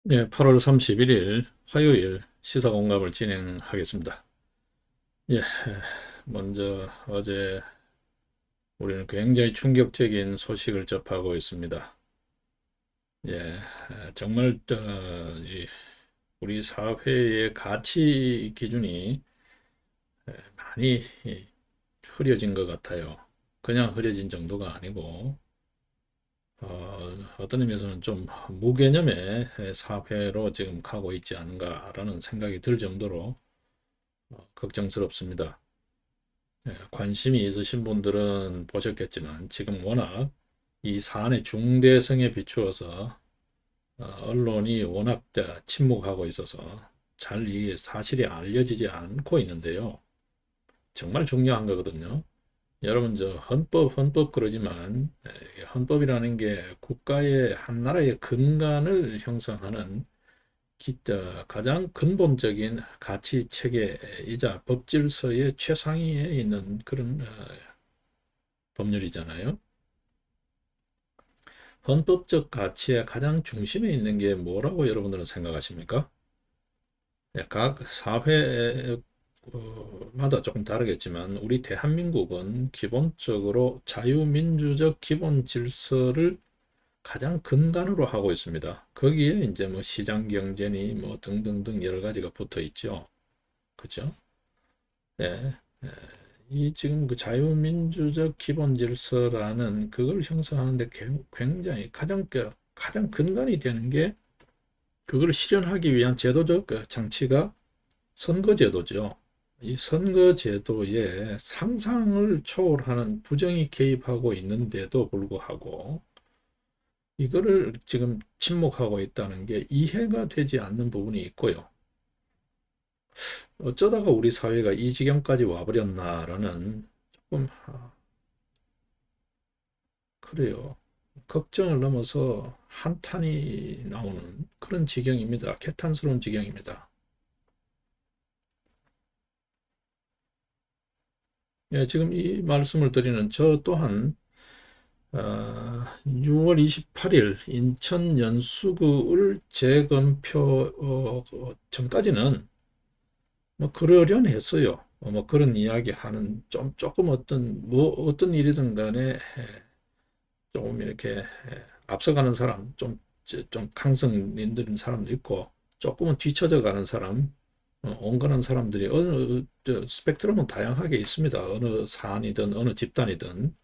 네, 8월 31일 화요일 시사공감을 진행하겠습니다. 예, 먼저 어제 우리는 굉장히 충격적인 소식을 접하고 있습니다. 예, 정말 우리 사회의 가치 기준이 많이 흐려진 것 같아요. 그냥 흐려진 정도가 아니고 어떤 의미에서는 좀 무개념의 사회로 지금 가고 있지 않은가라는 생각이 들 정도로 걱정스럽습니다. 관심이 있으신 분들은 보셨겠지만 지금 워낙 이 사안의 중대성에 비추어서 언론이 워낙 침묵하고 있어서 잘 이 사실이 알려지지 않고 있는데요. 정말 중요한 거거든요. 여러분 저 헌법 그러지만 헌법이라는 게 국가의 한 나라의 근간을 형성하는 가장 근본적인 가치 체계이자 법 질서의 최상위에 있는 그런 법률이잖아요. 헌법적 가치의 가장 중심에 있는 게 뭐라고 여러분들은 생각하십니까? 각 사회마다 조금 다르겠지만 우리 대한민국은 기본적으로 자유민주적 기본 질서를 가장 근간으로 하고 있습니다. 거기에 이제 뭐 시장 경제니 뭐 등등등 여러 가지가 붙어 있죠. 그죠? 예. 이 지금 그 자유민주적 기본 질서라는 그걸 형성하는데 굉장히 가장 근간이 되는 게 그걸 실현하기 위한 제도적 그 장치가 선거제도죠. 이 선거제도에 상상을 초월하는 부정이 개입하고 있는데도 불구하고 이거를 지금 침묵하고 있다는 게 이해가 되지 않는 부분이 있고요. 어쩌다가 우리 사회가 이 지경까지 와버렸나라는 조금 그래요. 걱정을 넘어서 한탄이 나오는 그런 지경입니다. 개탄스러운 지경입니다. 예, 지금 이 말씀을 드리는 저 또한 6월 28일 인천 연수구를 재검표 전까지는 뭐 그러려니 했어요. 뭐 그런 이야기 하는 조금 어떤 일이든 간에 조금 이렇게 앞서가는 사람, 좀 강성 있는 사람도 있고, 조금은 뒤처져 가는 사람, 온건한 사람들이 스펙트럼은 다양하게 있습니다. 어느 사안이든 어느 집단이든.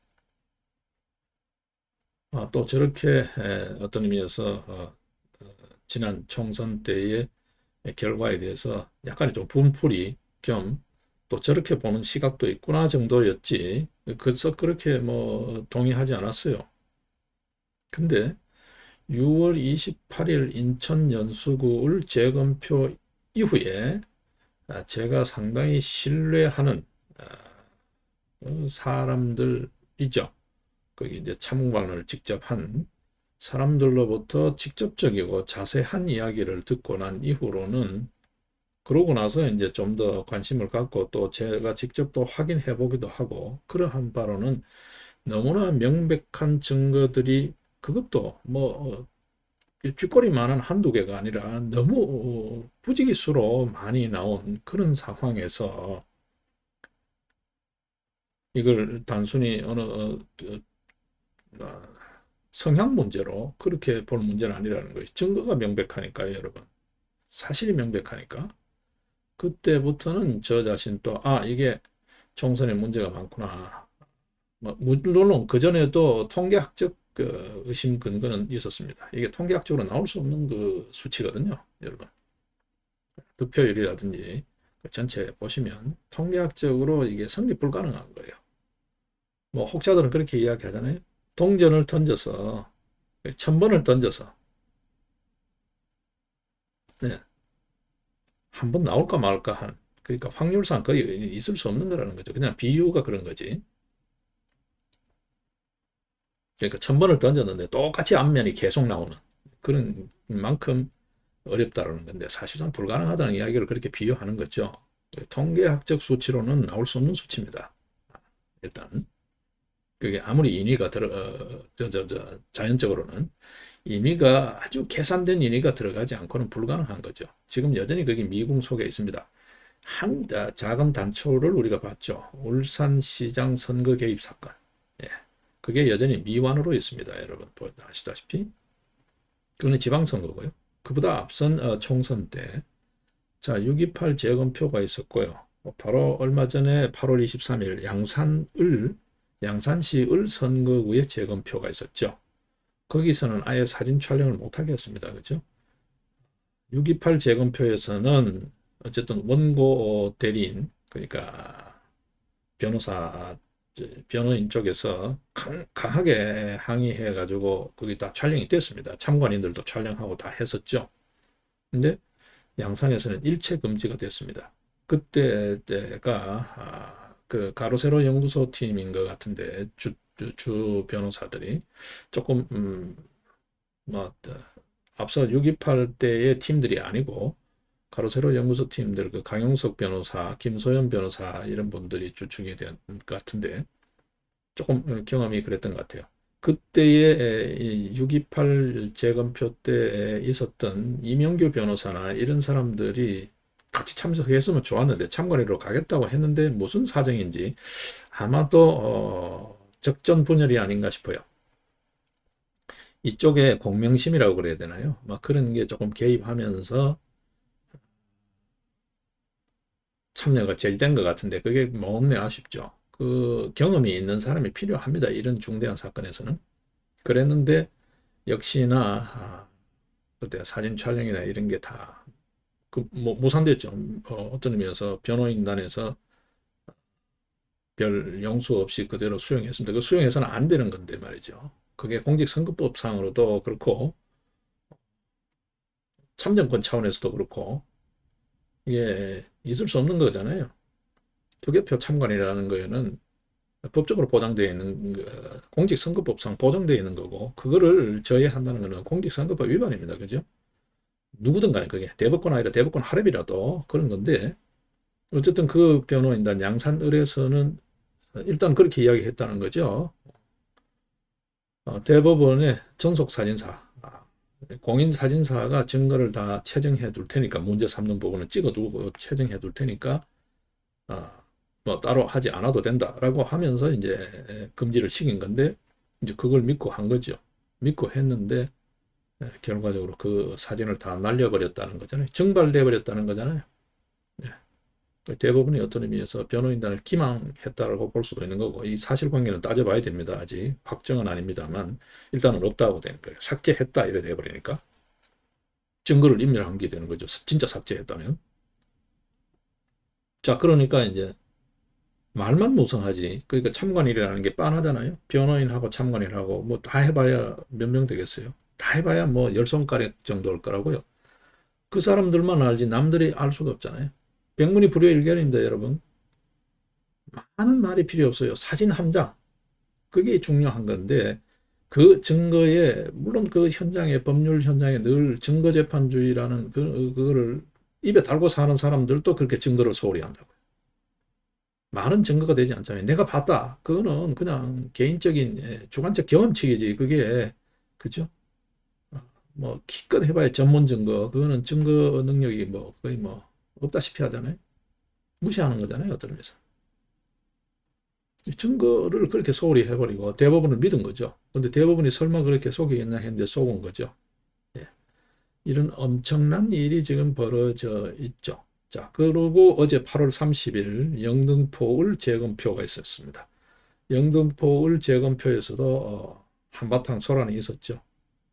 또 저렇게 어떤 의미에서 지난 총선 때의 결과에 대해서 약간의 좀 분풀이 겸 또 저렇게 보는 시각도 있구나 정도였지. 그래서 그렇게 뭐 동의하지 않았어요. 근데 6월 28일 인천 연수구를 재검표 이후에 제가 상당히 신뢰하는 사람들이죠. 거기 이제 참관을 직접 한 사람들로부터 직접적이고 자세한 이야기를 듣고 난 이후로는 그러고 나서 이제 좀 더 관심을 갖고 또 제가 직접 또 확인해 보기도 하고 그러한 바로는 너무나 명백한 증거들이 그것도 뭐 쥐꼬리만한 한두 개가 아니라 너무 부지기수로 많이 나온 그런 상황에서 이걸 단순히 어, 성향 문제로 그렇게 볼 문제는 아니라는 거예요. 증거가 명백하니까요, 여러분. 사실이 명백하니까. 그때부터는 저 자신 또, 이게 총선에 문제가 많구나. 뭐, 물론 그전에도 통계학적 그 의심 근거는 있었습니다. 이게 통계학적으로 나올 수 없는 그 수치거든요, 여러분. 득표율이라든지 그 전체 보시면 통계학적으로 이게 성립 불가능한 거예요. 뭐 혹자들은 그렇게 이야기하잖아요. 동전을 던져서 1000번을 던져서 네, 한 번 나올까 말까 한 그러니까 확률상 거의 있을 수 없는 거라는 거죠. 그냥 비유가 그런 거지. 그러니까 1000번을 던졌는데 똑같이 앞면이 계속 나오는 그런 만큼 어렵다라는 건데 사실상 불가능하다는 이야기를 그렇게 비유하는 거죠. 통계학적 수치로는 나올 수 없는 수치입니다. 일단. 그게 아무리 인위가 자연적으로는 인위가 아주 계산된 인위가 들어가지 않고는 불가능한 거죠. 지금 여전히 그게 미궁 속에 있습니다. 작은 단초를 우리가 봤죠. 울산시장 선거 개입 사건. 예. 그게 여전히 미완으로 있습니다. 여러분 아시다시피. 그거는 지방선거고요. 그보다 앞선 총선 때, 자, 6.28 재검표가 있었고요. 바로 얼마 전에 8월 23일 양산시 을 선거구에 재검표가 있었죠. 거기서는 아예 사진 촬영을 못하게 했습니다. 그죠? 6.28 재검표에서는 어쨌든 원고 대리인, 그러니까 변호인 쪽에서 강하게 항의해가지고 거기 다 촬영이 됐습니다. 참관인들도 촬영하고 다 했었죠. 근데 양산에서는 일체 금지가 됐습니다. 그때 때가 그 가로세로 연구소 팀인 것 같은데 주 변호사들이 조금 뭐 앞서 6.28 때의 팀들이 아니고 가로세로 연구소 팀들 그 강용석 변호사, 김소연 변호사 이런 분들이 주축이 된 것 같은데 조금 경험이 그랬던 것 같아요. 그때의 6.28 재검표 때 있었던 이명규 변호사나 이런 사람들이 같이 참석했으면 좋았는데 참관인으로 가겠다고 했는데 무슨 사정인지 아마도 적전 분열이 아닌가 싶어요. 이쪽에 공명심이라고 그래야 되나요? 막 그런 게 조금 개입하면서 참여가 제일된 것 같은데 그게 뭐 없네 아쉽죠. 그 경험이 있는 사람이 필요합니다. 이런 중대한 사건에서는. 그랬는데 역시나 그때 사진 촬영이나 이런 게 다 뭐 무산됐죠. 어떤 의미에서 변호인단에서 별 용수 없이 그대로 수용했습니다. 그 수용해서는 안 되는 건데 말이죠. 그게 공직선거법상으로도 그렇고 참정권 차원에서도 그렇고 이게 있을 수 없는 거잖아요. 투개표 참관이라는 거에는 법적으로 보장되어 있는 공직선거법상 보장되어 있는 거고 그거를 저해한다는 것은 공직선거법 위반입니다. 그죠? 누구든 간에 그게 대법관 아니라 대법관 하랩이라도 그런 건데 어쨌든 그 변호인단 양산을에서는 일단 그렇게 이야기했다는 거죠. 대법원의 전속사진사, 공인사진사가 증거를 다 채정해 둘 테니까 문제 삼는 부분은 찍어두고 채정해 둘 테니까 뭐 따로 하지 않아도 된다라고 하면서 이제 금지를 시킨 건데 이제 그걸 믿고 한 거죠. 믿고 했는데 결과적으로 그 사진을 다 날려버렸다는 거잖아요. 증발돼 버렸다는 거잖아요. 네. 대부분이 어떤 의미에서 변호인단을 기망했다고 볼 수도 있는 거고 이 사실관계는 따져봐야 됩니다. 아직 확정은 아닙니다만 일단은 없다고 되는 거예요. 삭제했다 이래 돼버리니까 증거를 인멸한 게 되는 거죠. 진짜 삭제했다면. 자, 그러니까 이제 말만 무성하지. 그러니까 참관인이라는 게 빤하잖아요. 변호인하고 참관인하고 뭐 다 해봐야 몇 명 되겠어요. 다 해봐야 뭐 열 손가락 정도일 거라고요. 그 사람들만 알지 남들이 알 수가 없잖아요. 백문이 불여일견입니다, 여러분. 많은 말이 필요 없어요. 사진 한 장. 그게 중요한 건데 그 증거에 물론 그 현장에 법률 현장에 늘 증거재판주의라는 그거를 입에 달고 사는 사람들도 그렇게 증거를 소홀히 한다고요. 많은 증거가 되지 않잖아요. 내가 봤다. 그거는 그냥 개인적인 주관적 경험치이지. 그게 그죠? 뭐 기껏 해봐야 전문 증거. 그거는 증거 능력이 뭐 거의 뭐 없다시피 하잖아요. 무시하는 거잖아요. 어떤 의미에서. 증거를 그렇게 소홀히 해버리고 대법원을 믿은 거죠. 근데 대법원이 설마 그렇게 속이겠나 했는데 속은 거죠. 예. 이런 엄청난 일이 지금 벌어져 있죠. 자, 그리고 어제 8월 30일 영등포을 재검표가 있었습니다. 영등포을 재검표에서도 한바탕 소란이 있었죠.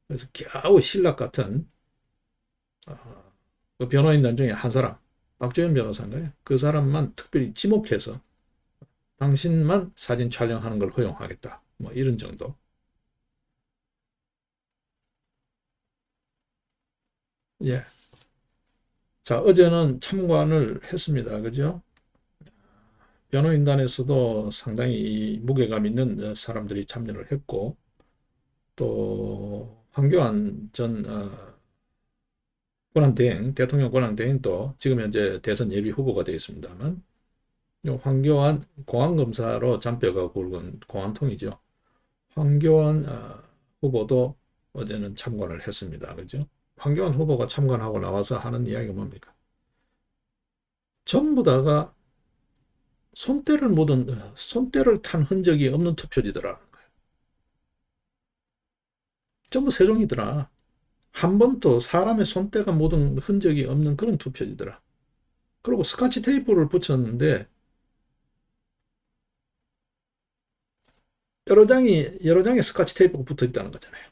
그래서 겨우 신락 같은 그 변호인단 중에 한 사람, 박주현 변호사인가요? 그 사람만 특별히 지목해서 당신만 사진 촬영하는 걸 허용하겠다. 뭐 이런 정도. 예. 자, 어제는 참관을 했습니다. 그죠? 변호인단에서도 상당히 무게감 있는 사람들이 참여를 했고, 또 황교안 전 권한대행, 대통령 권한대행도 지금 현재 대선 예비 후보가 되어 있습니다만, 황교안 공안검사로 잔뼈가 굵은 공안통이죠. 황교안 후보도 어제는 참관을 했습니다. 그죠? 황교안 후보가 참관하고 나와서 하는 이야기가 뭡니까? 전부 다가 손때를 탄 흔적이 없는 투표지더라는 거예요. 전부 세종이더라. 한 번도 사람의 손때가 묻은 흔적이 없는 그런 투표지더라. 그리고 스카치 테이프를 붙였는데 여러 장의 스카치 테이프가 붙어 있다는 거잖아요.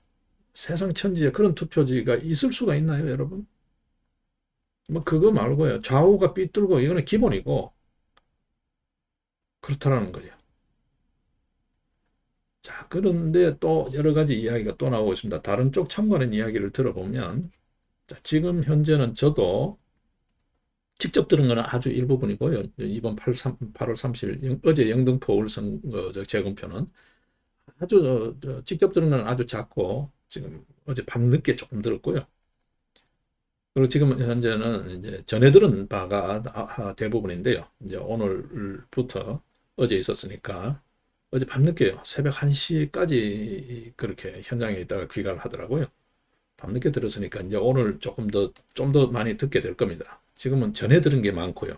세상 천지에 그런 투표지가 있을 수가 있나요, 여러분? 뭐 그거 말고요. 좌우가 삐뚤고 이거는 기본이고 그렇다라는 거예요. 자, 그런데 또 여러 가지 이야기가 또 나오고 있습니다. 다른 쪽 참관인 이야기를 들어보면 자, 지금 현재는 저도 직접 들은 거는 아주 일부분이고요. 이번 8월 30일 어제 영등포 울선 재검표는 아주 직접 들은 건 아주 작고 지금 어제 밤늦게 조금 들었고요. 그리고 지금 현재는 이제 전해 들은 바가 대부분인데요. 이제 오늘부터 어제 있었으니까 어제 밤늦게요. 새벽 1시까지 그렇게 현장에 있다가 귀가를 하더라고요. 밤늦게 들었으니까 이제 오늘 좀 더 많이 듣게 될 겁니다. 지금은 전해 들은 게 많고요.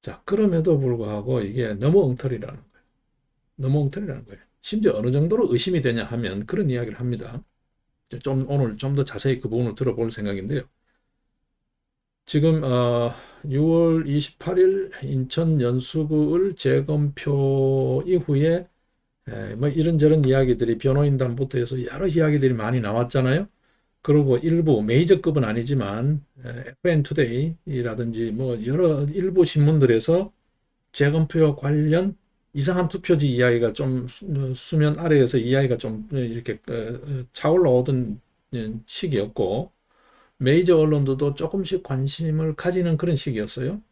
자, 그럼에도 불구하고 이게 너무 엉터리라는 거예요. 너무 엉터리라는 거예요. 심지어 어느 정도로 의심이 되냐 하면 그런 이야기를 합니다. 오늘 좀 더 자세히 그 부분을 들어볼 생각인데요. 지금 6월 28일 인천 연수구을 재검표 이후에 뭐 이런저런 이야기들이 변호인단부터 해서 여러 이야기들이 많이 나왔잖아요. 그리고 일부 메이저급은 아니지만 FN투데이라든지 뭐 여러 일부 신문들에서 재검표 관련 이상한 투표지 이야기가 좀 수면 아래에서 이야기가 좀 이렇게 차올라오던 시기였고 메이저 언론들도 조금씩 관심을 가지는 그런 시기였어요.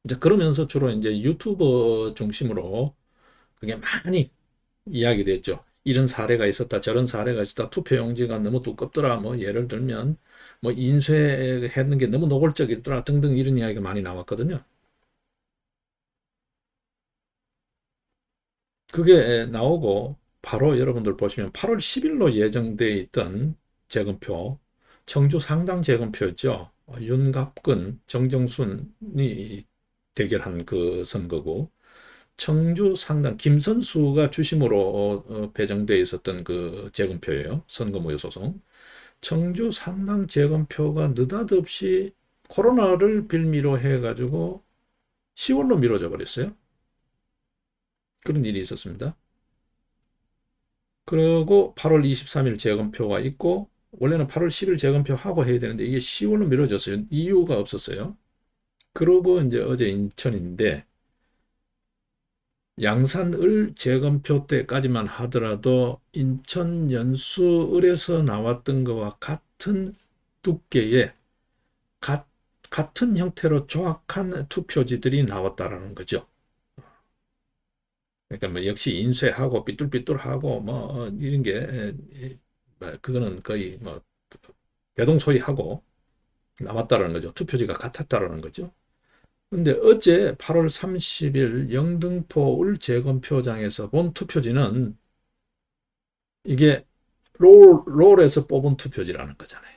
이제 그러면서 주로 이제 유튜버 중심으로 그게 많이 이야기됐죠. 이런 사례가 있었다, 저런 사례가 있었다, 투표용지가 너무 두껍더라, 뭐 예를 들면 뭐 인쇄했는 게 너무 노골적이더라 등등 이런 이야기가 많이 나왔거든요. 그게 나오고 바로 여러분들 보시면 8월 10일로 예정돼 있던 재검표, 청주 상당 재검표였죠. 윤갑근, 정정순이 대결한 그 선거고 청주 상당 김선수가 주심으로 배정돼 있었던 그 재검표예요. 선거무효소송. 청주 상당 재검표가 느닷없이 코로나를 빌미로 해가지고 10월로 미뤄져 버렸어요. 그런 일이 있었습니다. 그리고 8월 23일 재검표가 있고 원래는 8월 10일 재검표하고 해야 되는데 이게 10월로 미뤄졌어요. 이유가 없었어요. 그러고 이제 어제 인천인데 양산을 재검표 때까지만 하더라도 인천 연수을에서 나왔던 것과 같은 두께의 같은 형태로 조악한 투표지들이 나왔다라는 거죠. 그러니까 뭐 역시 인쇄하고 삐뚤삐뚤하고 뭐 이런 게 그거는 거의 뭐 대동소이하고 나왔다라는 거죠. 투표지가 같았다라는 거죠. 근데 어제 8월 30일 영등포 을 재검표장에서 본 투표지는 이게 롤에서 뽑은 투표지라는 거잖아요.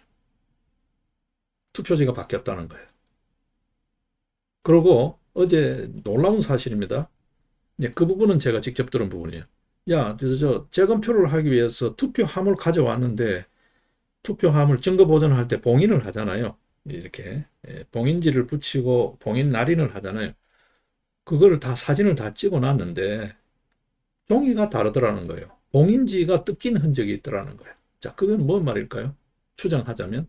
투표지가 바뀌었다는 거예요. 그리고 어제 놀라운 사실입니다. 그 부분은 제가 직접 들은 부분이에요. 야, 저 재검표를 하기 위해서 투표함을 가져왔는데 투표함을 증거 보존할 때 봉인을 하잖아요. 이렇게 봉인지를 붙이고 봉인 날인을 하잖아요. 그거를 다 사진을 다 찍어 놨는데 종이가 다르더라는 거예요. 봉인지가 뜯긴 흔적이 있더라는 거예요. 자, 그건 뭔 말일까요? 추정하자면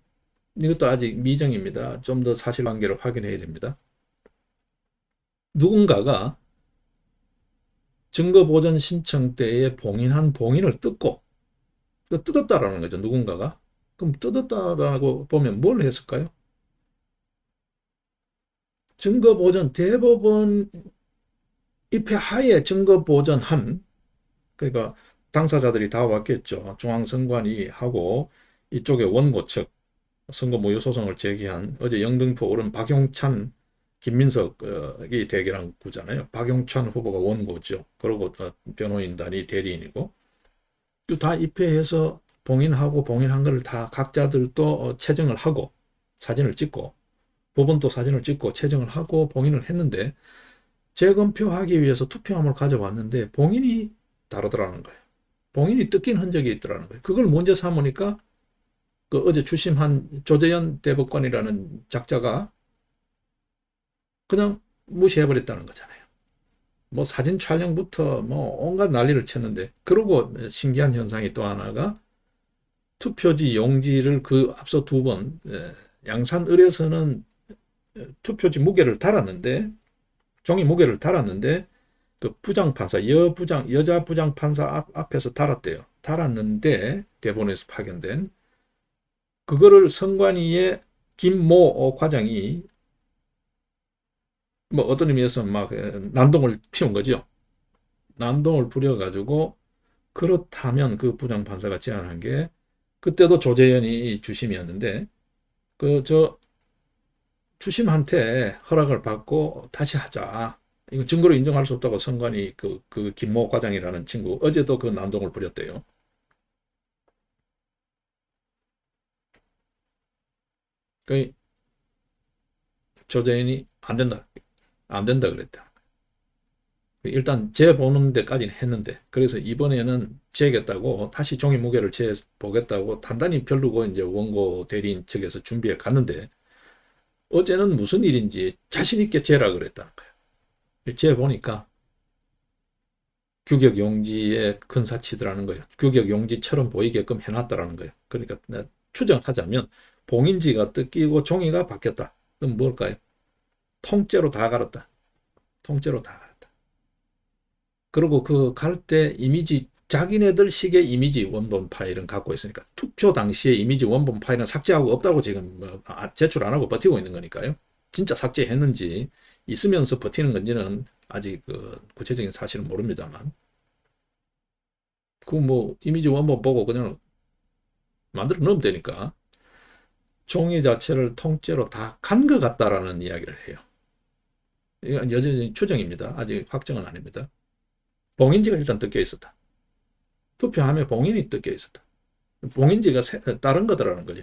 이것도 아직 미정입니다. 좀 더 사실관계를 확인해야 됩니다. 누군가가 증거보전 신청 때에 봉인한 봉인을 뜯었다라는 거죠. 누군가가. 그럼 뜯었다라고 보면 뭘 했을까요? 증거보전 대법원 입회 하에 증거보전한 그러니까 당사자들이 다 왔겠죠. 중앙선관위 하고 이쪽에 원고 측 선거무효 소송을 제기한 어제 영등포 오른 박용찬 김민석이 대결한 구잖아요. 박용찬 후보가 원고죠. 그리고 변호인단이 대리인이고 다 입회해서 봉인하고 봉인한 걸 다 각자들도 채정을 하고 사진을 찍고 법원도 사진을 찍고 채정을 하고 봉인을 했는데 재검표하기 위해서 투표함을 가져왔는데 봉인이 다르더라는 거예요. 봉인이 뜯긴 흔적이 있더라는 거예요. 그걸 문제 삼으니까 그 어제 주심한 조재현 대법관이라는 작자가 그냥 무시해버렸다는 거잖아요. 뭐 사진 촬영부터 뭐 온갖 난리를 쳤는데 그러고 신기한 현상이 또 하나가 투표지 용지를 그 앞서 두 번 양산을에서는 투표지 무게를 달았는데 종이 무게를 달았는데 그 부장판사 여자 부장판사 앞에서 달았대요. 달았는데 대본에서 파견된 그거를 선관위의 김모 과장이 뭐 어떤 의미에서 막 난동을 피운 거죠. 난동을 부려가지고 그렇다면 그 부장판사가 제안한 게 그때도 조재현이 주심이었는데 그 저 주심한테 허락을 받고 다시 하자. 이거 증거로 인정할 수 없다고 선관위 그 김모 과장이라는 친구 어제도 그 난동을 부렸대요. 그 조재현이 안 된다. 안 된다 그랬다. 일단 재보는 데까지는 했는데 그래서 이번에는 재겠다고 다시 종이 무게를 재보겠다고 단단히 별르고 이제 원고 대리인 측에서 준비해 갔는데 어제는 무슨 일인지 자신 있게 재라 그랬다는 거예요. 재보니까 규격 용지에 근사치더라는 거예요. 규격 용지처럼 보이게끔 해놨다라는 거예요. 그러니까 추정하자면 봉인지가 뜯기고 종이가 바뀌었다. 그럼 뭘까요? 통째로 다 갈았다. 통째로 다 갈았다. 그리고 그 갈 때 이미지 자기네들 식의 이미지 원본 파일은 갖고 있으니까 투표 당시에 이미지 원본 파일은 삭제하고 없다고 지금 제출 안 하고 버티고 있는 거니까요. 진짜 삭제했는지 있으면서 버티는 건지는 아직 그 구체적인 사실은 모릅니다만 그 뭐 이미지 원본 보고 그냥 만들어 넣으면 되니까 종이 자체를 통째로 다 간 것 같다라는 이야기를 해요. 이건 여전히 추정입니다. 아직 확정은 아닙니다. 봉인지가 일단 뜯겨 있었다. 투표함에 봉인이 뜯겨 있었다. 봉인지가 다른 거더라는 거죠.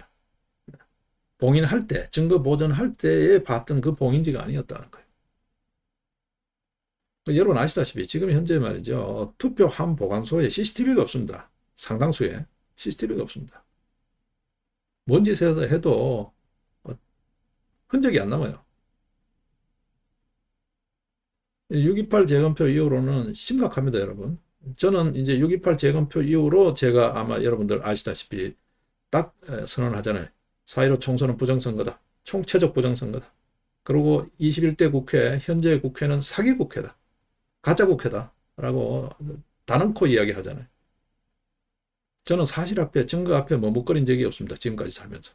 봉인할 때, 증거 보존할 때에 봤던 그 봉인지가 아니었다는 거예요. 여러분 아시다시피 지금 현재 말이죠. 투표함 보관소에 CCTV가 없습니다. 상당수에 CCTV가 없습니다. 뭔 짓을 해도 흔적이 안 남아요. 6.28 재검표 이후로는 심각합니다, 여러분. 저는 이제 6.28 재검표 이후로 제가 아마 여러분들 아시다시피 딱 선언하잖아요. 4.15 총선은 부정선거다. 총체적 부정선거다. 그리고 21대 국회, 현재 국회는 사기 국회다. 가짜 국회다. 라고 단언코 이야기하잖아요. 저는 사실 앞에, 증거 앞에 머뭇거린 적이 없습니다. 지금까지 살면서.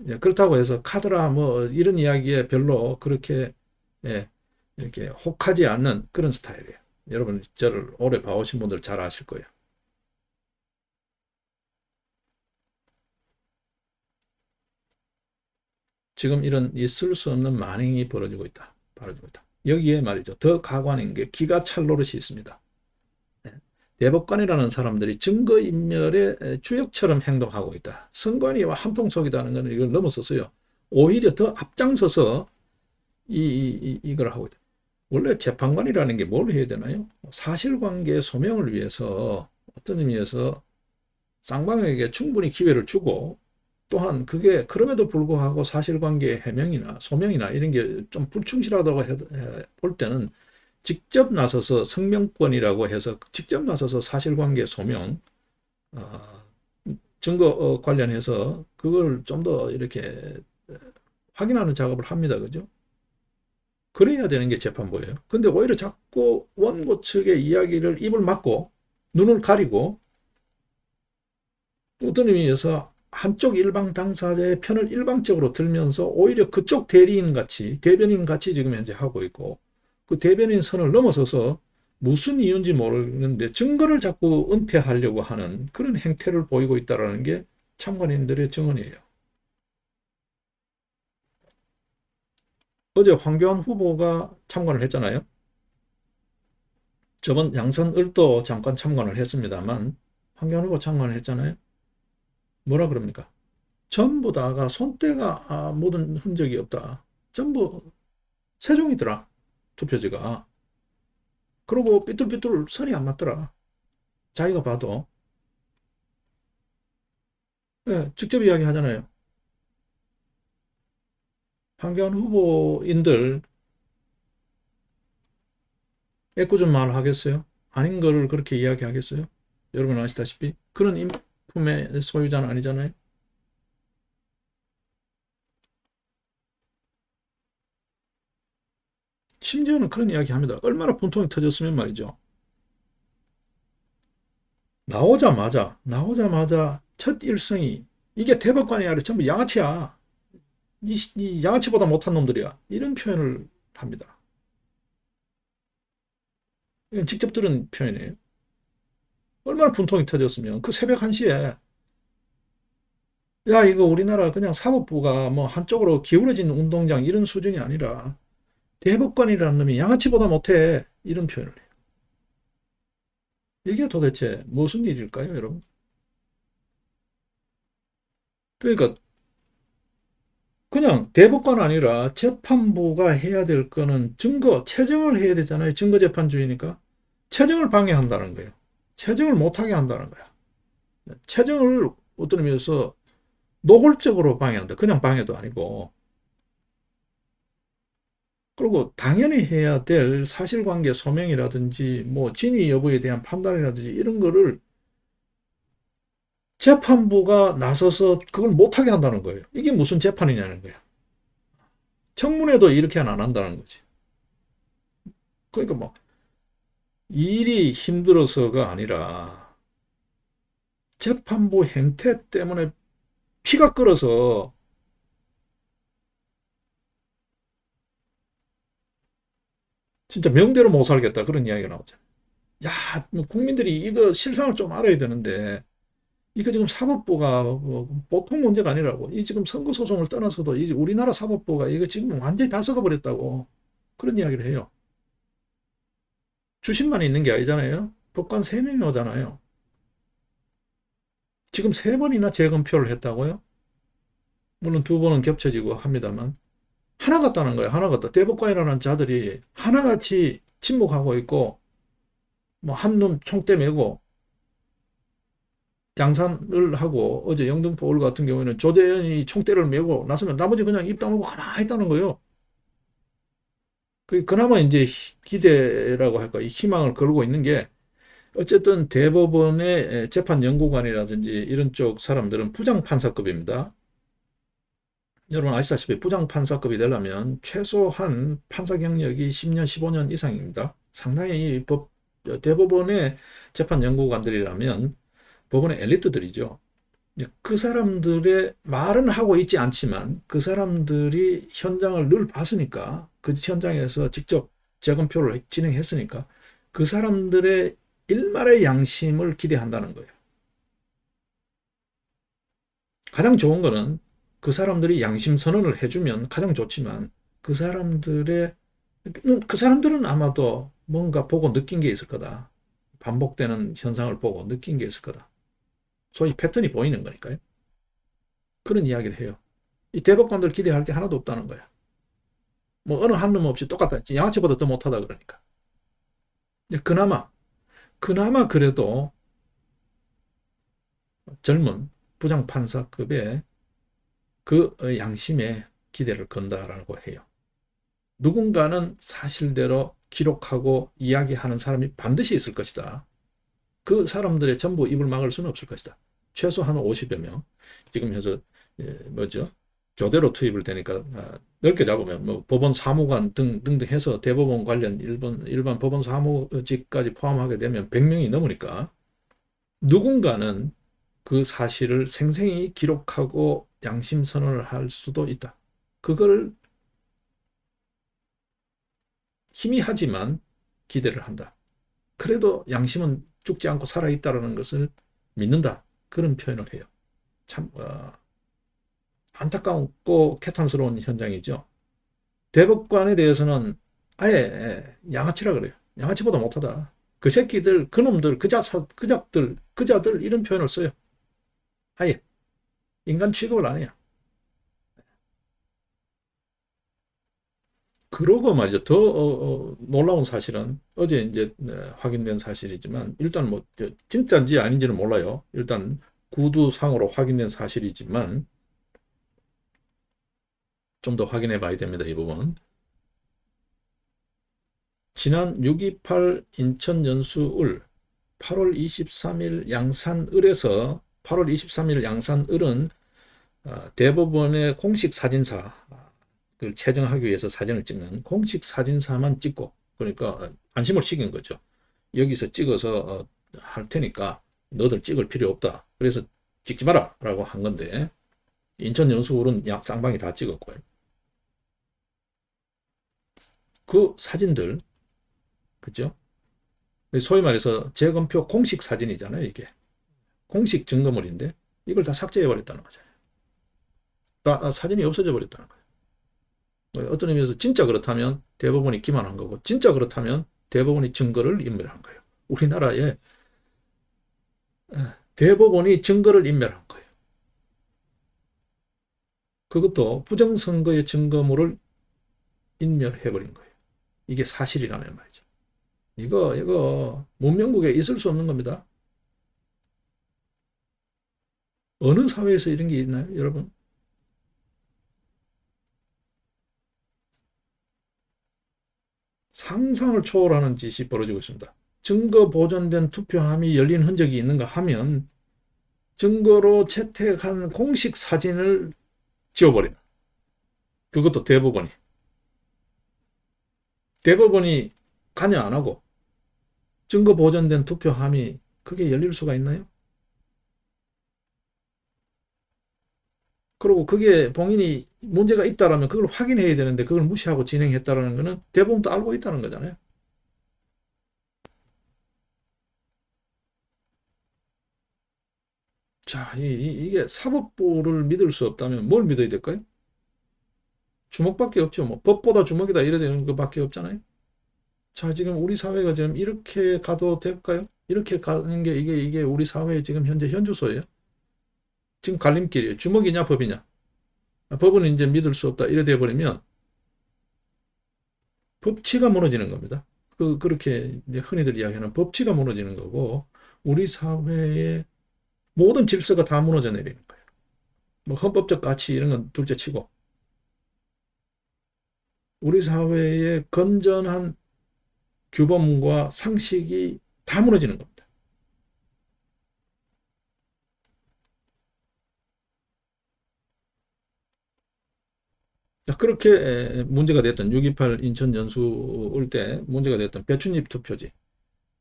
예, 그렇다고 해서 카드라 뭐 이런 이야기에 별로 그렇게 예, 이렇게 혹하지 않는 그런 스타일이에요. 여러분 저를 오래 봐오신 분들 잘 아실 거예요. 지금 이런 있을 수 없는 만행이 벌어지고 있다. 벌어지고 있다. 여기에 말이죠. 더 가관인 게 기가 찰 노릇이 있습니다. 예. 대법관이라는 사람들이 증거인멸의 주역처럼 행동하고 있다. 선관위와 한통속이다는 것은 이걸 넘어서서요. 오히려 더 앞장서서 이걸 하고 있다. 원래 재판관이라는 게 뭘 해야 되나요? 사실관계 소명을 위해서 어떤 의미에서 쌍방에게 충분히 기회를 주고 또한 그게 그럼에도 불구하고 사실관계 해명이나 소명이나 이런 게 좀 불충실하다고 볼 때는 직접 나서서 성명권이라고 해서 직접 나서서 사실관계 소명 어, 증거 관련해서 그걸 좀 더 이렇게 확인하는 작업을 합니다. 그죠? 그래야 되는 게 재판부예요. 근데 오히려 자꾸 원고 측의 이야기를 입을 막고 눈을 가리고 어떤 의미에서 한쪽 일방 당사자의 편을 일방적으로 들면서 오히려 그쪽 대리인 같이 대변인 같이 지금 현재 하고 있고 그 대변인 선을 넘어서서 무슨 이유인지 모르겠는데 증거를 자꾸 은폐하려고 하는 그런 행태를 보이고 있다는 게 참관인들의 증언이에요. 어제 황교안 후보가 참관을 했잖아요. 저번 양선을도 잠깐 참관을 했습니다만 황교안 후보 참관을 했잖아요. 뭐라 그럽니까? 전부 다가 손때가 묻은 흔적이 없다. 전부 세종이더라. 투표지가. 그러고 삐뚤삐뚤 선이 안 맞더라. 자기가 봐도. 예, 직접 이야기하잖아요. 황교안 후보인들 애꿎은 말 하겠어요? 아닌 거를 그렇게 이야기하겠어요? 여러분 아시다시피 그런 인품의 소유자는 아니잖아요. 심지어는 그런 이야기 합니다. 얼마나 분통이 터졌으면 말이죠. 나오자마자 첫 일성이 이게 대법관이 아니라 전부 양아치야. 이 양아치보다 못한 놈들이야. 이런 표현을 합니다. 이건 직접 들은 표현이에요. 얼마나 분통이 터졌으면 그 새벽 1시에 야 이거 우리나라 그냥 사법부가 뭐 한쪽으로 기울어진 운동장 이런 수준이 아니라 대법관이라는 놈이 양아치보다 못해 이런 표현을 해요. 이게 도대체 무슨 일일까요, 여러분? 그러니까 그냥 대법관 아니라 재판부가 해야 될 거는 증거, 채정을 해야 되잖아요. 증거재판주의니까. 채정을 방해한다는 거예요. 채정을 못하게 한다는 거야. 채정을 어떤 의미에서 노골적으로 방해한다. 그냥 방해도 아니고. 그리고 당연히 해야 될 사실관계 소명이라든지 뭐 진위 여부에 대한 판단이라든지 이런 거를 재판부가 나서서 그걸 못하게 한다는 거예요. 이게 무슨 재판이냐는 거야. 청문회도 이렇게 안 한다는 거지. 그러니까 뭐 일이 힘들어서가 아니라 재판부 행태 때문에 피가 끓어서 진짜 명대로 못 살겠다 그런 이야기가 나오죠. 야, 뭐 국민들이 이거 실상을 좀 알아야 되는데 이거 지금 사법부가 뭐 보통 문제가 아니라고. 이 지금 선거소송을 떠나서도 이 우리나라 사법부가 이거 지금 완전히 다 썩어버렸다고 그런 이야기를 해요. 주심만 있는 게 아니잖아요. 법관 3명이 오잖아요. 지금 3번이나 재검표를 했다고요? 물론 2번은 겹쳐지고 합니다만 하나 같다는 거예요. 하나 같다. 대법관이라는 자들이 하나같이 침묵하고 있고 뭐 한눈 총대 메고 양산을 하고 어제 영등포 올 같은 경우에는 조재현이 총대를 메고 나서면 나머지 그냥 입 다물고 가만히 있다는 거예요. 그나마 이제 기대라고 할까, 희망을 걸고 있는 게 어쨌든 대법원의 재판 연구관이라든지 이런 쪽 사람들은 부장판사급입니다. 여러분 아시다시피 부장판사급이 되려면 최소한 판사 경력이 10년, 15년 이상입니다. 상당히 대법원의 재판 연구관들이라면 법원의 엘리트들이죠. 그 사람들의 말은 하고 있지 않지만 그 사람들이 현장을 늘 봤으니까 그 현장에서 직접 재검표를 진행했으니까 그 사람들의 일말의 양심을 기대한다는 거예요. 가장 좋은 거는 그 사람들이 양심 선언을 해주면 가장 좋지만 그 사람들은 아마도 뭔가 보고 느낀 게 있을 거다. 반복되는 현상을 보고 느낀 게 있을 거다. 소위 패턴이 보이는 거니까요. 그런 이야기를 해요. 이 대법관들 기대할 게 하나도 없다는 거야. 뭐 어느 한 놈 없이 똑같다. 양아치보다 더 못하다 그러니까. 그나마 그래도 젊은 부장판사급의 그 양심에 기대를 건다라고 해요. 누군가는 사실대로 기록하고 이야기하는 사람이 반드시 있을 것이다. 그 사람들의 전부 입을 막을 수는 없을 것이다. 최소한 50여 명. 지금 현재 뭐죠? 교대로 투입을 되니까 넓게 잡으면 뭐 법원 사무관 등등 해서 대법원 관련 일반 법원 사무직까지 포함하게 되면 100명이 넘으니까 누군가는 그 사실을 생생히 기록하고 양심 선언을 할 수도 있다. 그걸 희미하지만 기대를 한다. 그래도 양심은 죽지 않고 살아있다는 것을 믿는다. 그런 표현을 해요. 참 안타깝고 개탄스러운 현장이죠. 대법관에 대해서는 아예 양아치라 그래요. 양아치보다 못하다. 그 새끼들, 그놈들, 그자들 이런 표현을 써요. 아예 인간 취급을 안 해요. 그러고 말이죠. 더 놀라운 사실은 어제 이제 확인된 사실이지만 일단 뭐 진짜인지 아닌지는 몰라요. 일단 구두상으로 확인된 사실이지만 좀 더 확인해 봐야 됩니다. 이 부분. 지난 6.28 인천 연수을 8월 23일 양산을에서 8월 23일 양산을은 대법원의 공식 사진사 그 채정하기 위해서 사진을 찍는 공식 사진사만 찍고 그러니까 안심을 시킨 거죠. 여기서 찍어서 할 테니까 너들 찍을 필요 없다. 그래서 찍지 마라 라고 한 건데 인천 연수울은 쌍방이 다 찍었고요. 그 사진들 그죠? 소위 말해서 재검표 공식 사진이잖아요. 이게 공식 증거물인데 이걸 다 삭제해 버렸다는 거잖아요. 다 사진이 없어져 버렸다는 거예요. 어떤 의미에서 진짜 그렇다면 대법원이 기만한 거고 진짜 그렇다면 대법원이 증거를 인멸한 거예요. 우리나라에 대법원이 증거를 인멸한 거예요. 그것도 부정선거의 증거물을 인멸해버린 거예요. 이게 사실이라면 말이죠. 이거 문명국에 있을 수 없는 겁니다. 어느 사회에서 이런 게 있나요, 여러분? 상상을 초월하는 짓이 벌어지고 있습니다. 증거 보존된 투표함이 열린 흔적이 있는가 하면 증거로 채택한 공식 사진을 지워버리는. 그것도 대법원이. 대법원이 관여 안 하고 증거 보존된 투표함이 그게 열릴 수가 있나요? 그리고 그게 본인이 문제가 있다라면 그걸 확인해야 되는데 그걸 무시하고 진행했다라는 것은 대법원도 알고 있다는 거잖아요. 자, 이게 사법부를 믿을 수 없다면 뭘 믿어야 될까요? 주먹밖에 없죠. 뭐 법보다 주먹이다 이래야 되는 것밖에 없잖아요. 자, 지금 우리 사회가 지금 이렇게 가도 될까요? 이렇게 가는 게 이게 우리 사회의 지금 현재 현주소예요. 지금 갈림길이에요. 주먹이냐 법이냐. 법은 이제 믿을 수 없다 이래 돼 버리면 법치가 무너지는 겁니다. 그렇게 흔히들 이야기하는 법치가 무너지는 거고 우리 사회의 모든 질서가 다 무너져 내리는 거예요. 뭐 헌법적 가치 이런 건 둘째 치고 우리 사회의 건전한 규범과 상식이 다 무너지는 겁니다. 그렇게 문제가 됐던 6.28 인천 연수 올 때 문제가 됐던 배춧잎 투표지.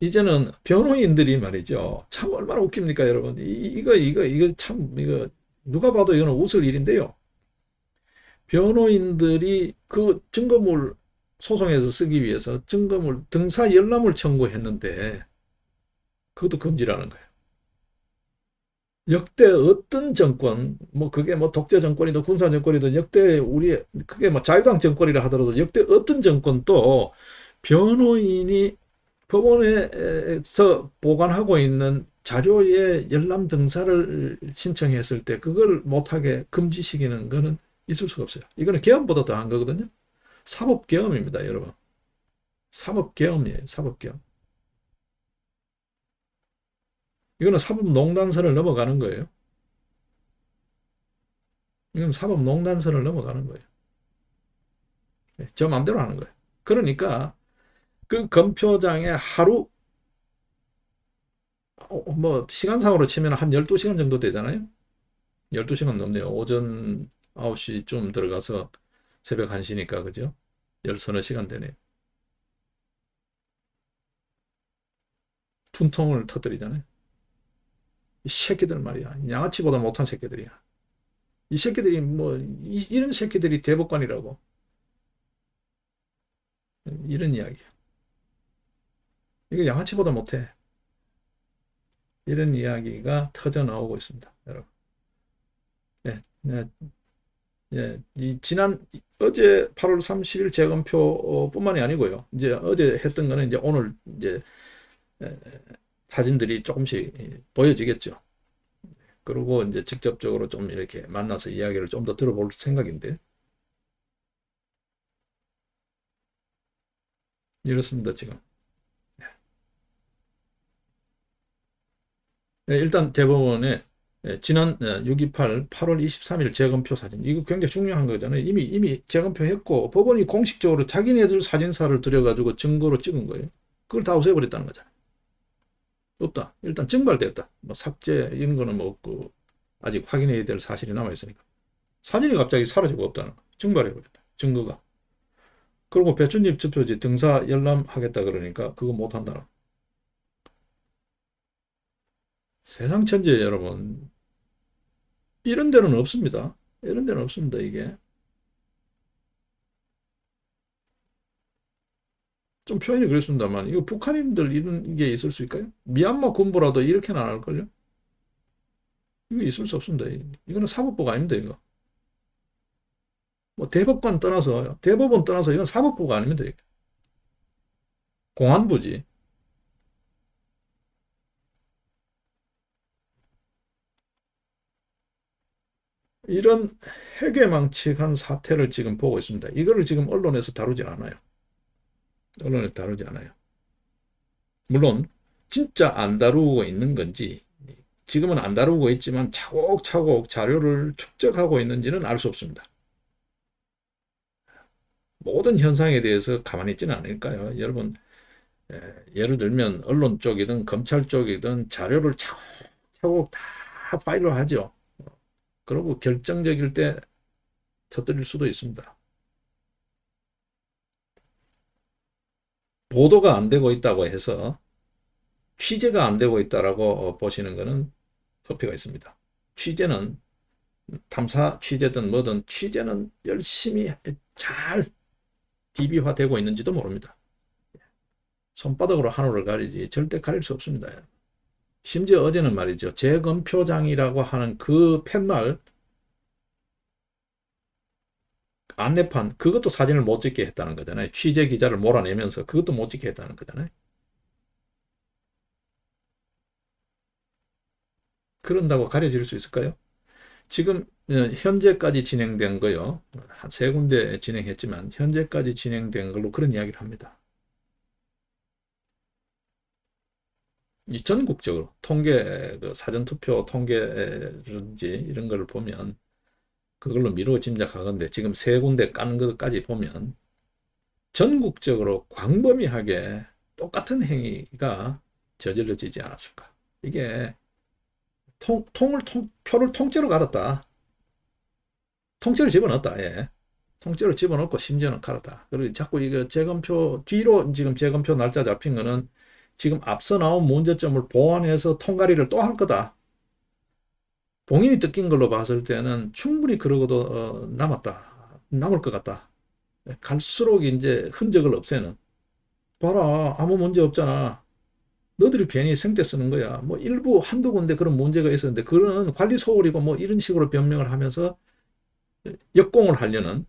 이제는 변호인들이 말이죠. 참 얼마나 웃깁니까, 여러분. 이거 참, 이거, 누가 봐도 이거는 웃을 일인데요. 변호인들이 그 증거물 소송에서 쓰기 위해서 증거물 등사 열람을 청구했는데 그것도 금지라는 거예요. 역대 어떤 정권, 뭐 그게 뭐 독재 정권이든 군사 정권이든 역대 우리 그게 뭐 자유당 정권이라 하더라도 역대 어떤 정권도 변호인이 법원에서 보관하고 있는 자료의 열람 등사를 신청했을 때 그걸 못하게 금지시키는 거는 있을 수가 없어요. 이거는 계엄보다 더한 거거든요. 사법계엄입니다, 여러분. 사법계엄이에요, 사법계엄. 이거는 사법농단선을 넘어가는 거예요. 이건 사법농단선을 넘어가는 거예요. 저 마음대로 하는 거예요. 그러니까 그 검표장에 하루 뭐 시간상으로 치면 한 12시간 정도 되잖아요. 12시간 넘네요. 오전 9시쯤 들어가서 새벽 1시니까 그죠? 열 서너 시간 되네요. 분통을 터뜨리잖아요. 이 새끼들 말이야. 양아치보다 못한 새끼들이야. 이 새끼들이 뭐 이런 새끼들이 대법관이라고 이런 이야기야. 이거 양아치보다 못해. 이런 이야기가 터져 나오고 있습니다, 여러분. 네, 네, 예, 어제 8월 30일 재검표 뿐만이 아니고요. 이제 어제 했던 거는 이제 오늘 이제 에, 사진들이 조금씩 보여지겠죠. 그리고 이제 직접적으로 좀 이렇게 만나서 이야기를 좀 더 들어볼 생각인데 이렇습니다, 지금. 예, 일단 대법원에 지난 628 8월 23일 재검표 사진 이거 굉장히 중요한 거잖아요. 이미 재검표했고 법원이 공식적으로 자기네들 사진사를 들여가지고 증거로 찍은 거예요. 그걸 다 없애버렸다는 거잖아요. 없다. 일단 증발됐다. 뭐 삭제 이런 거는 뭐 없고 아직 확인해야 될 사실이 남아 있으니까 사진이 갑자기 사라지고 없다는 거. 증발해버렸다. 증거가. 그리고 배춧잎 투표지 등사 열람하겠다 그러니까 그거 못한다는 거. 세상 천지에 여러분 이런 데는 없습니다. 이런 데는 없습니다. 이게 좀 표현이 그렇습니다만 이거 북한인들 이런 게 있을 수 있을까요? 미얀마 군부라도 이렇게는 안 할걸요? 이거 있을 수 없습니다. 이거는 사법부가 아닙니다. 이거 뭐 대법원 떠나서 이건 사법부가 아닙니다. 이거. 공안부지. 이런 해괴망측한 사태를 지금 보고 있습니다. 이거를 지금 언론에서 다루지 않아요. 언론에서 다루지 않아요. 물론 진짜 안 다루고 있는 건지 지금은 안 다루고 있지만 차곡차곡 자료를 축적하고 있는지는 알 수 없습니다. 모든 현상에 대해서 가만히 있지는 않을까요? 여러분, 예를 들면 언론 쪽이든 검찰 쪽이든 자료를 차곡차곡 다 파일로 하죠. 그리고 결정적일 때 터뜨릴 수도 있습니다. 보도가 안 되고 있다고 해서 취재가 안 되고 있다라고 보시는 것은 어폐가 있습니다. 취재는 탐사 취재든 뭐든 취재는 열심히 잘 DB화되고 있는지도 모릅니다. 손바닥으로 하늘을 가리지 절대 가릴 수 없습니다. 심지어 어제는 말이죠. 재검표장이라고 하는 그 팻말 안내판 그것도 사진을 못 찍게 했다는 거잖아요. 취재 기자를 몰아내면서 그것도 못 찍게 했다는 거잖아요. 그런다고 가려질 수 있을까요? 지금 현재까지 진행된 거요. 한 세 군데 진행했지만 현재까지 진행된 걸로 그런 이야기를 합니다. 이 전국적으로 통계 그 사전투표 통계든지 이런 걸 보면 그걸로 미루어 짐작하건데 지금 세 군데 깐 것까지 보면 전국적으로 광범위하게 똑같은 행위가 저질러지지 않았을까. 이게 표를 통째로 갈았다. 통째로 집어넣었다. 예. 통째로 집어넣고 심지어는 갈았다. 그리고 자꾸 이거 재검표 뒤로 지금 재검표 날짜 잡힌 거는 지금 앞서 나온 문제점을 보완해서 통과리를 또 할 거다. 본인이 느낀 걸로 봤을 때는 충분히 그러고도 남을 것 같다. 갈수록 이제 흔적을 없애는. 봐라, 아무 문제 없잖아. 너들이 괜히 생떼 쓰는 거야. 뭐 일부 한두 군데 그런 문제가 있었는데 그거는 관리 소홀이고 뭐 이런 식으로 변명을 하면서 역공을 하려는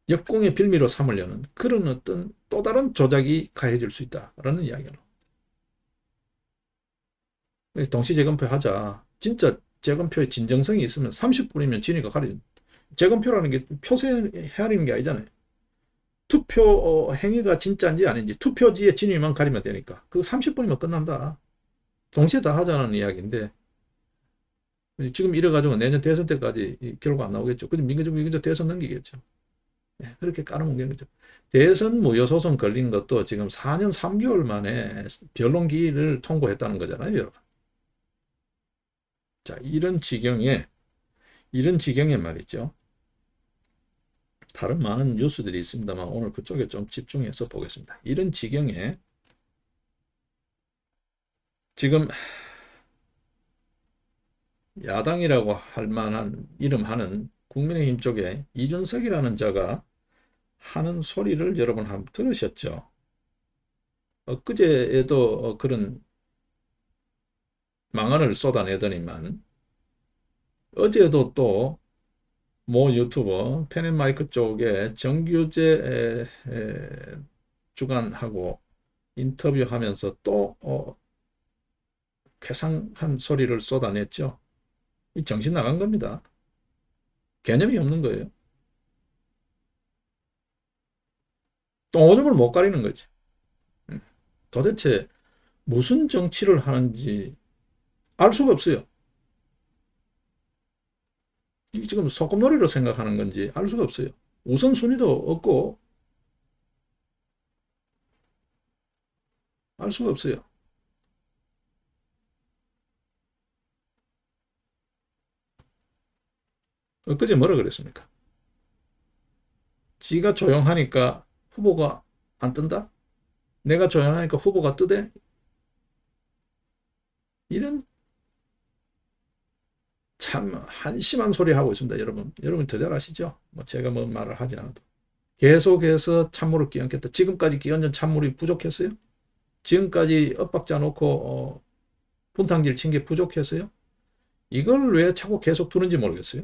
역공의 빌미로 삼으려는 그런 어떤 또 다른 조작이 가해질 수 있다라는 이야기로. 동시 재검표 하자. 진짜 재검표에 진정성이 있으면 30분이면 진위가 가려. 재검표라는 게 표세 헤아리는 게 아니잖아요. 투표 행위가 진짜인지 아닌지 투표지의 진위만 가리면 되니까 그 30분이면 끝난다. 동시에 다 하자는 이야기인데 지금 이래가지고 내년 대선 때까지 결과 안 나오겠죠. 그럼 민주적 대선 넘기겠죠. 네, 그렇게 깔아뭉개는 거죠. 대선 무효소송 걸린 것도 지금 4년 3개월 만에 변론기일을 통보했다는 거잖아요, 여러분. 자, 이런 지경에 말이죠. 다른 많은 뉴스들이 있습니다만 오늘 그쪽에 좀 집중해서 보겠습니다. 이런 지경에 지금 야당이라고 할 만한 이름하는 국민의힘 쪽에 이준석이라는 자가 하는 소리를 여러분 한번 들으셨죠? 엊그제에도 그런 망언을 쏟아내더니만 어제도 또 모 유튜버 펜앤마이크 쪽에 정규제 주간하고 인터뷰하면서 또 쾌상한 소리를 쏟아냈죠. 이 정신 나간 겁니다. 개념이 없는 거예요. 또 오줌을 못 가리는 거지. 도대체 무슨 정치를 하는지 알 수가 없어요. 이게 지금 소꿉놀이로 생각하는 건지 알 수가 없어요. 우선순위도 없고 알 수가 없어요. 엊그제 뭐라 그랬습니까? 지가 조용하니까 후보가 안 뜬다? 내가 조용하니까 후보가 뜨대? 이런 참 한심한 소리 하고 있습니다, 여러분. 여러분 더 잘 아시죠? 뭐 제가 뭐 말을 하지 않아도. 계속해서 찬물을 끼얹겠다. 지금까지 끼얹은 찬물이 부족했어요? 지금까지 엇박자 놓고 분탕질 친 게 부족했어요? 이걸 왜 자꾸 계속 두는지 모르겠어요.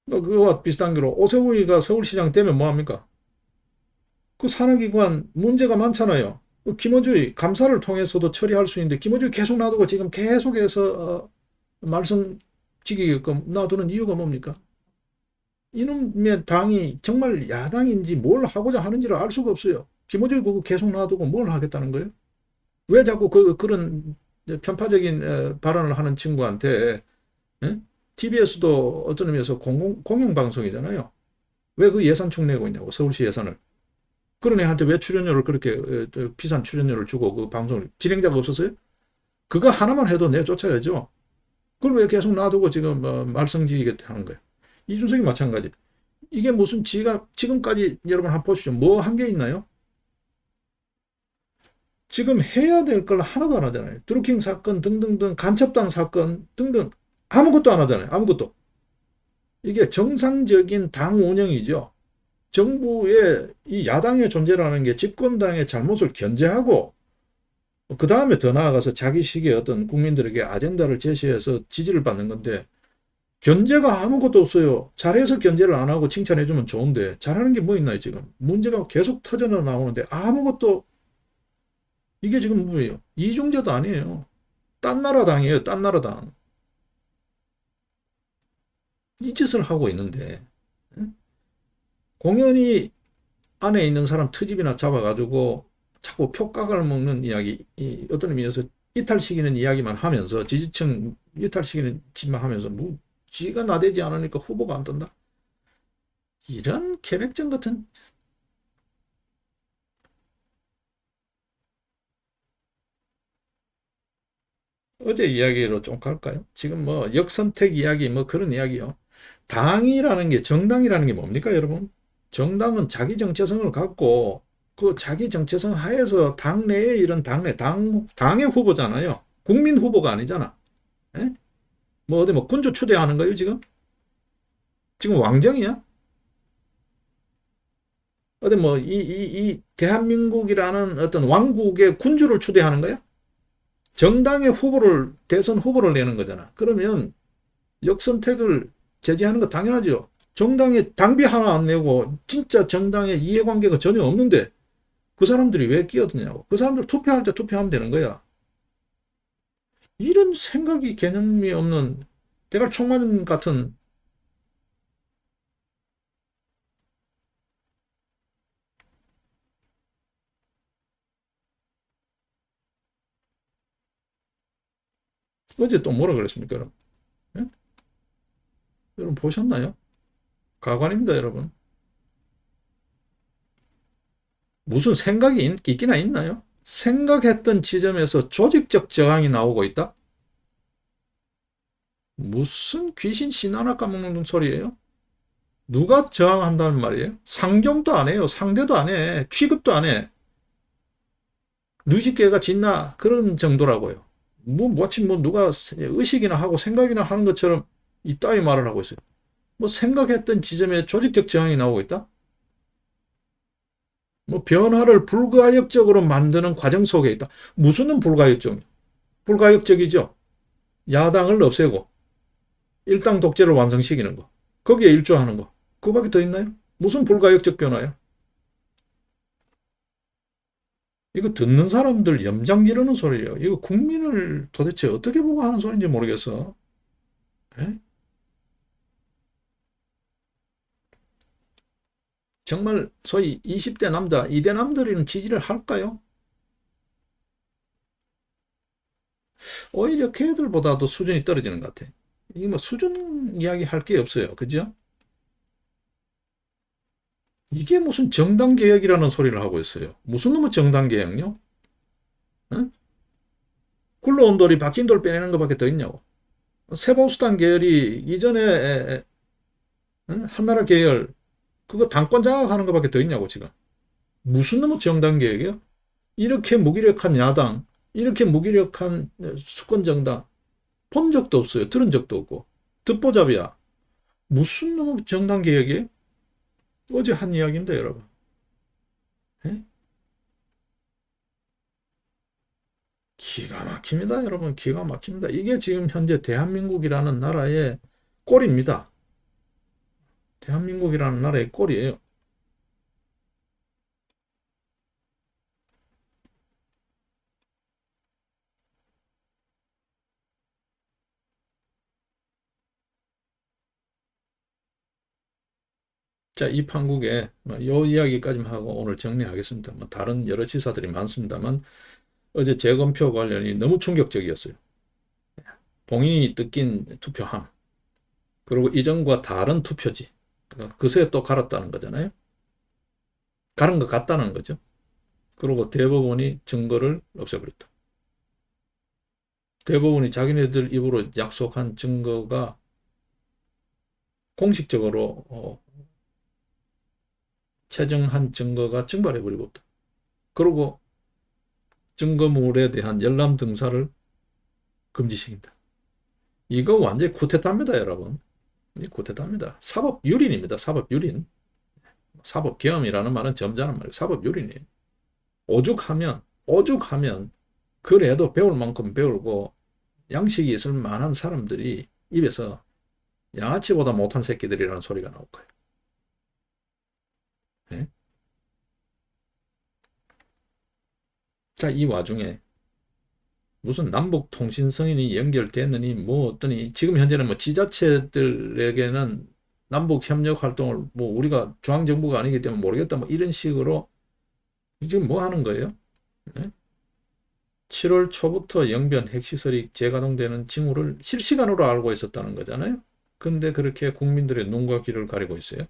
그거와 비슷한 게로 오세훈이가 서울시장 되면 뭐합니까? 그 산하기관 문제가 많잖아요. 김어주의 감사를 통해서도 처리할 수 있는데 김어주의 계속 놔두고 지금 계속해서 말썽지기게끔 놔두는 이유가 뭡니까? 이놈의 당이 정말 야당인지 뭘 하고자 하는지를 알 수가 없어요. 김어주의 그거 계속 놔두고 뭘 하겠다는 거예요? 왜 자꾸 그런 편파적인 발언을 하는 친구한테 TBS도 어떤 의미에서 공영방송이잖아요. 왜 그 예산 축내고 있냐고 서울시 예산을. 그런 애한테 왜 출연료를 그렇게 비싼 출연료를 주고 그 방송을 진행자가 없었어요? 그거 하나만 해도 내쫓아야죠. 그걸 왜 계속 놔두고 지금 말썽지게 하는 거예요? 이준석이 마찬가지. 이게 무슨 지가 지금까지 여러분 한번 보시죠. 뭐 한 게 있나요? 지금 해야 될 걸 하나도 안 하잖아요. 드루킹 사건 등등등 간첩당 사건 등등 아무것도 안 하잖아요. 아무것도. 이게 정상적인 당 운영이죠. 정부의 이 야당의 존재라는 게 집권당의 잘못을 견제하고 그 다음에 더 나아가서 자기식의 어떤 국민들에게 아젠다를 제시해서 지지를 받는 건데 견제가 아무것도 없어요. 잘해서 견제를 안 하고 칭찬해주면 좋은데 잘하는 게 뭐 있나요 지금. 문제가 계속 터져 나오는데 아무것도. 이게 지금 뭐예요? 이중제도 아니에요. 딴 나라 당이에요. 딴 나라 당. 이 짓을 하고 있는데 공연히 안에 있는 사람 트집이나 잡아가지고 자꾸 표각을 먹는 이야기, 어떤 의미에서 이탈시키는 이야기만 하면서 지지층 이탈시키는 짓만 하면서 뭐 지가 나대지 않으니까 후보가 안 뜬다? 이런 계백전 같은. 어제 이야기로 좀 갈까요? 지금 뭐 역선택 이야기 뭐 그런 이야기요. 당이라는 게 정당이라는 게 뭡니까 여러분? 정당은 자기 정체성을 갖고 그 자기 정체성 하에서 당내에 이런 당의 후보잖아요. 국민 후보가 아니잖아. 에? 뭐 어디 뭐 군주 추대하는 거예요 지금? 지금 왕정이야? 어디 뭐 이 대한민국이라는 어떤 왕국의 군주를 추대하는 거야? 정당의 후보를 대선 후보를 내는 거잖아. 그러면 역선택을 제지하는 거 당연하죠. 정당에 당비 하나 안 내고 진짜 정당에 이해관계가 전혀 없는데 그 사람들이 왜 끼어드냐고. 그 사람들 투표할 때 투표하면 되는 거야. 이런 생각이 개념이 없는 대갈 총맞은 같은. 어제 또 뭐라 그랬습니까 여러분? 예? 여러분 보셨나요? 가관입니다 여러분. 무슨 생각이 있기나 있나요? 생각했던 지점에서 조직적 저항이 나오고 있다? 무슨 귀신 신 하나 까먹는 소리예요? 누가 저항한다는 말이에요? 상종도 안 해요. 상대도 안 해. 취급도 안 해. 누집개가 짖나 그런 정도라고요. 뭐 마치 뭐 누가 의식이나 하고 생각이나 하는 것처럼 이따위 말을 하고 있어요. 뭐 생각했던 지점에 조직적 저항이 나오고 있다? 뭐 변화를 불가역적으로 만드는 과정 속에 있다. 무슨 불가역적? 불가역적이죠. 야당을 없애고 일당 독재를 완성시키는 거. 거기에 일조하는 거. 그거밖에 더 있나요? 무슨 불가역적 변화야? 이거 듣는 사람들 염장 지르는 소리예요. 이거 국민을 도대체 어떻게 보고 하는 소리인지 모르겠어. 에? 정말 소위 20대 남자, 2대 남들이는 지지를 할까요? 오히려 걔들보다도 수준이 떨어지는 것 같아. 이게 뭐 수준 이야기 할 게 없어요. 그죠? 이게 무슨 정당개혁이라는 소리를 하고 있어요. 무슨 놈의 정당개혁요? 응? 굴러온 돌이 박힌 돌 빼내는 것밖에 더 있냐고. 세보수당 계열이 이전에 응? 한나라 계열 그거 당권 장악하는 것밖에 더 있냐고 지금. 무슨 놈의 정당개혁이요? 이렇게 무기력한 야당, 이렇게 무기력한 수권 정당 본 적도 없어요. 들은 적도 없고. 듣보잡이야. 무슨 놈의 정당개혁이에요? 어제 한 이야기입니다, 여러분. 에? 기가 막힙니다, 여러분. 기가 막힙니다. 이게 지금 현재 대한민국이라는 나라의 꼴입니다. 대한민국이라는 나라의 꼴이에요. 자, 이 판국에 요 이야기까지만 하고 오늘 정리하겠습니다. 뭐 다른 여러 시사들이 많습니다만 어제 재검표 관련이 너무 충격적이었어요. 본인이 뜯긴 투표함, 그리고 이전과 다른 투표지. 그새 또 갈았다는 거잖아요. 갈은 것 같다는 거죠. 그리고 대법원이 증거를 없애버렸다. 대법원이 자기네들 입으로 약속한 증거가 공식적으로 채정한 증거가 증발해버리고 없다. 그리고 증거물에 대한 열람 등사를 금지시킨다. 이거 완전히 쿠데타입니다, 여러분. 이 쿠데타입니다. 사법유린입니다. 사법유린. 사법계엄이라는 말은 점잖은 말이에요. 사법유린이에요. 오죽하면 그래도 배울 만큼 배울고 양식이 있을 만한 사람들이 입에서 양아치보다 못한 새끼들이라는 소리가 나올 거예요. 네? 자, 이 와중에 무슨 남북 통신 성인이 연결됐느니 뭐 어떠니 지금 현재는 뭐 지자체들에게는 남북 협력 활동을 뭐 우리가 중앙정부가 아니기 때문에 모르겠다 뭐 이런 식으로 지금 뭐 하는 거예요? 네? 7월 초부터 영변 핵시설이 재가동되는 징후를 실시간으로 알고 있었다는 거잖아요. 근데 그렇게 국민들의 눈과 귀를 가리고 있어요.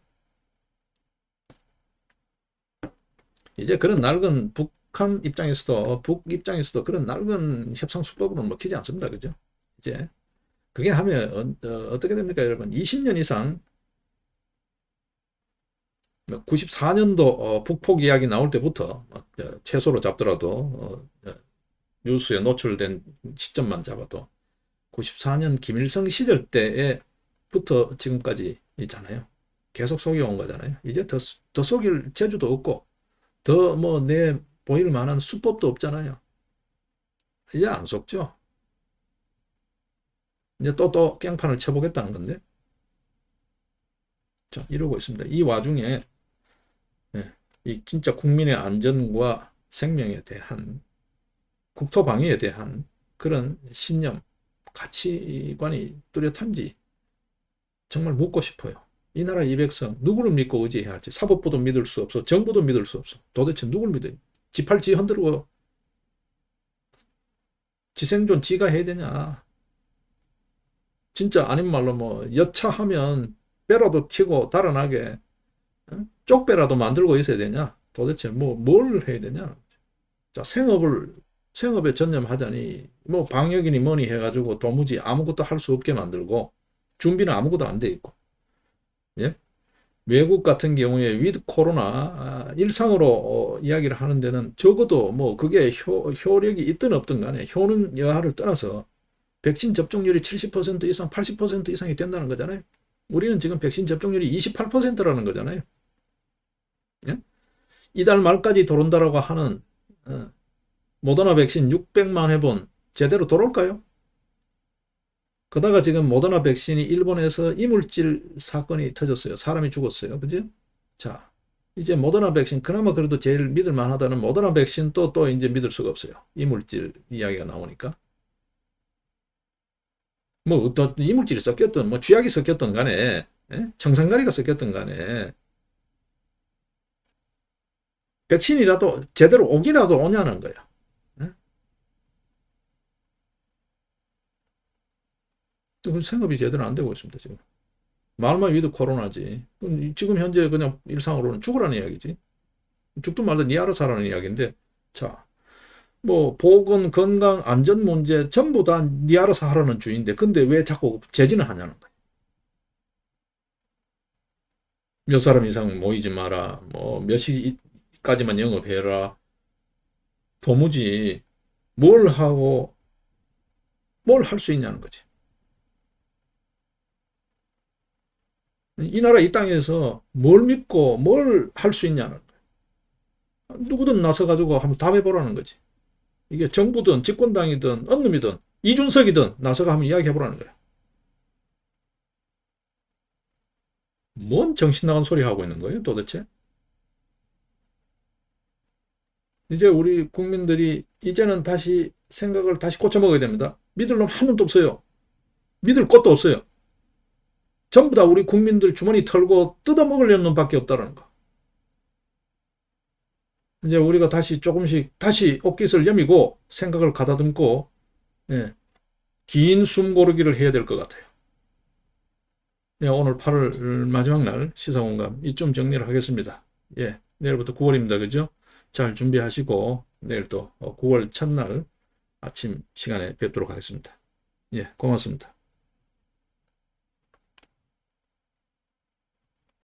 이제 그런 낡은 북한 입장에서도 북 입장에서도 그런 낡은 협상 수법으로는 먹히지 않습니다. 그죠? 이제 그게 하면 어떻게 됩니까, 여러분? 20년 이상 94년도 북폭 이야기 나올 때부터 최소로 잡더라도 뉴스에 노출된 시점만 잡아도 94년 김일성 시절 때부터 지금까지 있잖아요. 계속 속여온 거잖아요. 이제 더 속일 재주도 없고 더 뭐 내 보일 만한 수법도 없잖아요. 이제 안 속죠. 이제 또 깽판을 쳐보겠다는 건데. 자, 이러고 있습니다. 이 와중에 예, 이 진짜 국민의 안전과 생명에 대한 국토 방위에 대한 그런 신념, 가치관이 뚜렷한지 정말 묻고 싶어요. 이 나라 이 백성 누구를 믿고 의지해야 할지 사법부도 믿을 수 없어, 정부도 믿을 수 없어. 도대체 누굴 믿어요? 지팔 지 흔들고 지생존 지가 해야 되냐? 진짜 아닌 말로 뭐 여차하면 배라도 튀고 달아나게 쪽배라도 만들고 있어야 되냐? 도대체 뭐 뭘 해야 되냐? 자, 생업에 전념하자니 뭐 방역이니 뭐니 해가지고 도무지 아무것도 할 수 없게 만들고 준비는 아무것도 안 돼 있고, 예? 외국 같은 경우에 위드 코로나 일상으로 이야기를 하는 데는 적어도 뭐 그게 효력이 있든 없든 간에 효능 여하를 떠나서 백신 접종률이 70% 이상, 80% 이상이 된다는 거잖아요. 우리는 지금 백신 접종률이 28%라는 거잖아요. 예? 이달 말까지 들어온다라고 하는 모더나 백신 600만 회분 제대로 들어올까요? 그러다가 지금 모더나 백신이 일본에서 이물질 사건이 터졌어요. 사람이 죽었어요. 그죠? 자, 이제 모더나 백신, 그나마 그래도 제일 믿을 만하다는 모더나 백신 또 이제 믿을 수가 없어요. 이물질 이야기가 나오니까. 뭐 어떤 이물질이 섞였든 뭐 쥐약이 섞였든 간에, 예? 청산가리가 섞였든 간에 백신이라도 제대로 오기라도 오냐는 거야. 예? 그 생업이 제대로 안 되고 있습니다, 지금. 말만 위드 코로나지. 지금 현재 그냥 일상으로는 죽으라는 이야기지. 죽든 말든 니 알아서 하라는 이야기인데, 자, 뭐 보건, 건강, 안전 문제 전부 다 니 알아서 하라는 주의인데, 근데 왜 자꾸 제지를 하냐는 거야. 몇 사람 이상 모이지 마라. 뭐 몇 시까지만 영업해라. 도무지 뭘 하고 뭘 할 수 있냐는 거지. 이 나라 이 땅에서 뭘 믿고 뭘 할 수 있냐는 거야. 누구든 나서가지고 한번 답해보라는 거지. 이게 정부든 집권당이든 어느 놈이든 이준석이든 나서가 한번 이야기해보라는 거야. 뭔 정신 나간 소리 하고 있는 거예요, 도대체? 이제 우리 국민들이 이제는 다시 생각을 다시 고쳐 먹어야 됩니다. 믿을 놈 한 놈도 없어요. 믿을 곳도 없어요. 전부 다 우리 국민들 주머니 털고 뜯어먹으려는 놈밖에 없다는 거. 이제 우리가 다시 조금씩 다시 옷깃을 여미고 생각을 가다듬고, 예, 긴 숨 고르기를 해야 될 것 같아요. 예, 오늘 8월 마지막 날 시사공감 이쯤 정리를 하겠습니다. 예, 내일부터 9월입니다. 그죠? 잘 준비하시고 내일 또 9월 첫날 아침 시간에 뵙도록 하겠습니다. 예, 고맙습니다.